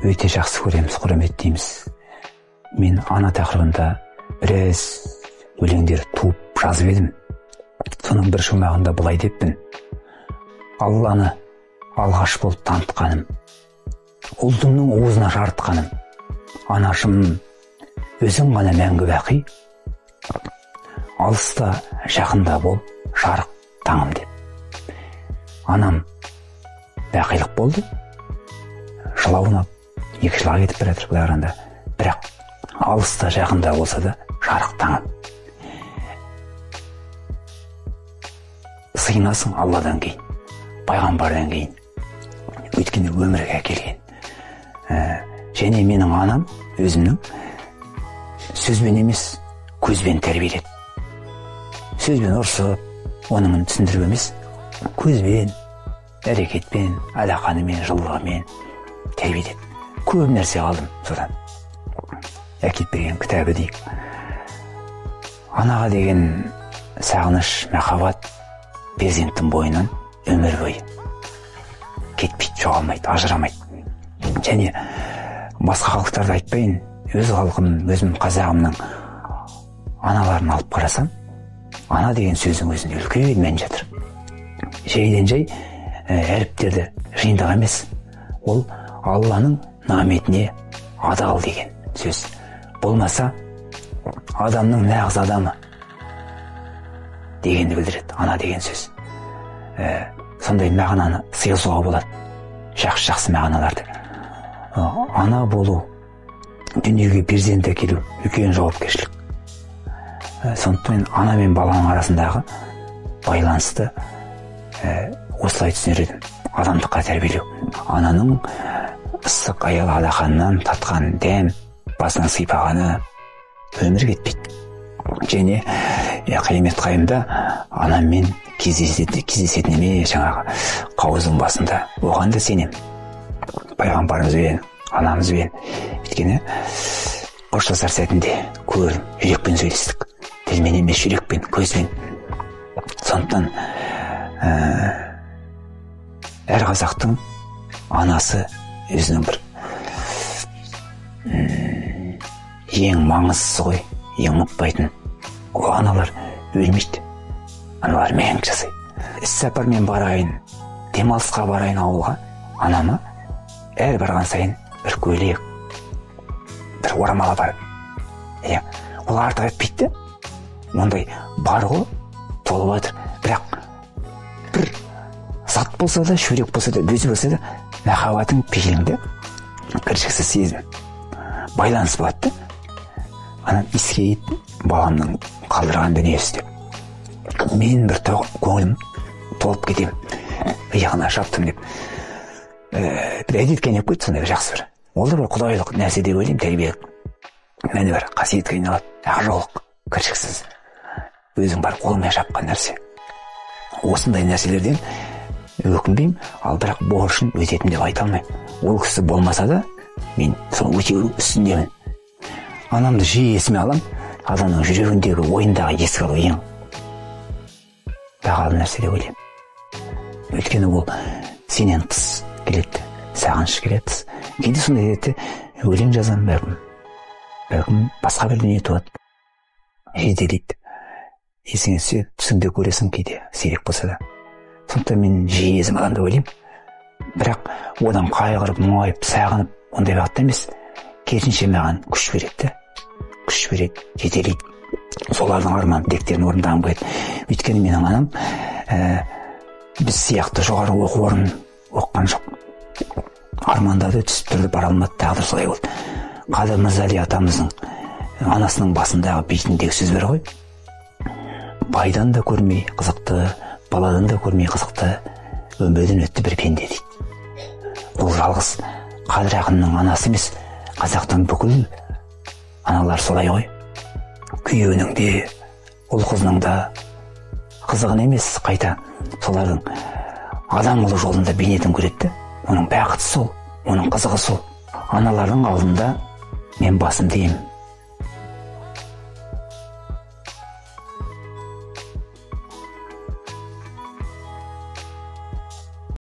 өте жақсы көреміз, құрметтейміз. Мен ана тақырыбында біраз өлеңдер туып жазып едім. Соның бір шумағында былай деппін: Алланы алғаш болып танытқаным, ұлтымның уызына жарытқаным, анашым өзің ғана мәңгі бақи, алыста жақында бол жарық таңым деп. Анам бақилық болды, жылауына екі жылға кетіп баратыр былай қарағанда, бірақ алыста жақында болса да жарық таңым. Сыйынасың Алладан кейін, пайғамбардан кейін, өйткені өмірге әкелген. Және менің анам өзімнің сөзбен емес, көзбен тәрбиеледі. Сөзбен ұрсып, оның түсіндіріп емес, көзбен, әрекетпен, алақанымен, жылылығымен тәрбиеледі. Көп нәрсе алдым содан. Әкеп берген кітабы дейік. Анаға деген сағыныш, махаббат перзенттің бойынан өмір бойы кетпейді, жоғалмайды, ажырамайды. Және басқа халықтарды айтпайын, өз халқым, өзім қазағымның аналарын алып қарасам, ана деген сөздің өзінде үлкен мән жатыр. Жайдан жай әріптерді жиынтық емес, ол Алланың наметіне адал деген сөз. Болмаса адамның нағыз адамы дегенді білдіреді ана деген сөз. Сондай мағынаны сыйғызуға болады, жақсы мағыналарды. Ана болу, дүниеге перзент әкелу үлкен жауапкершілік. Сондықтан ана мен баланың арасындағы байланысты осылай түсінер едім: адамдыққа тәрбиелеу. Ананың ыстық аял алақанынан татқан дәм, басынан сипағаны өмір кетпейді. Және қиямет қайымда анаммен кездесетінеме жаңағы қауыздың басында, оған да сенем. Пайғамбарымызбен, анамызбен. Өйткені қоштасар сәтінде көрдім, жүрекпен сөйлестік. Тілмен емес, жүрекпен, көзбен. Сондықтан әр қазақтың анасы өзінің бір ең маңыздысы ғой, ең ұмытпайтын. Ол аналар өлмейді, аналар мәңгі жасайды. Іс-сапармен барайын, демалысқа барайын ауылға, анама әр барған сайын бір көйлек, бір орамал апарып. Ол артық етпейді, ондай бар ғой, толып жатыр. Бірақ бір зат болса да, шүрек болса да, бөз болса да, махаббатың пейіліңді кіршіксіз сезім, байланыс болады да. Анам ескейді, баламның қалдырған дүниесі деп. Мен бір көңілім толып кетем, иығына шаптым деп. Бір әдетке айналып кетті, сондай жақсы бір. Ол да бір құдайлық нәрсе деп ойлаймын, тәрбиелік мәні бар, қасиетке айналады, ақжолық, кіршіксіз, өзің бар қолымен шапқан нәрсе. Осындай нәрселерден өкінбеймін, ал бірақ борышын өтетім деп айта алмаймын. Ол кісі болмаса да, мен соны өтеу үстіндемін. Анамды жиі есіме алам, адамның жүрегіндегі ойындағы есік алу ең бағалы нәрсе деп ойлаймын. Өйткені ол сенен тыс келеді, сағыныш келеді. Кейде сондай деді, өлең жазам, бәлкім басқа бір дүние туады, жетелейді. Есіңе түседі, түсіңде көресің кейде, сирек болса да. Сондықтан мен жиі есіме аламын деп ойлаймын. Бірақ одан қайғырып, мұңайып, сағынып, ондай бағытта емес, керісінше маған күш береді, күш береді, жетелейді. Солардың арман тілектерін орындағым келеді. Өйткені менің анам біз сияқты жоғары оқу орнын оқыған жоқ. Армандады, түсіп тұрды, бара алмады, тағдыр солай болды. Қадыр Мырзали атамыздың анасының басындағы бейітіндегі сөз бар ғой: байдан да көрмей қызықты, баладан да көрмей қызықты, өмірден өтті бір пенде дейді. Бұл жалғыз Қадыр ақынның анасы емес, қазақтың бүкіл аналар солай ғой. Күйеуінің де, ұл қызының да қызығын емес, қайта солардың адам ұлы жолында бейнетін көреді. Оның бақыты сол, оның қызығы сол. Аналардың алдында мен басымды иемін.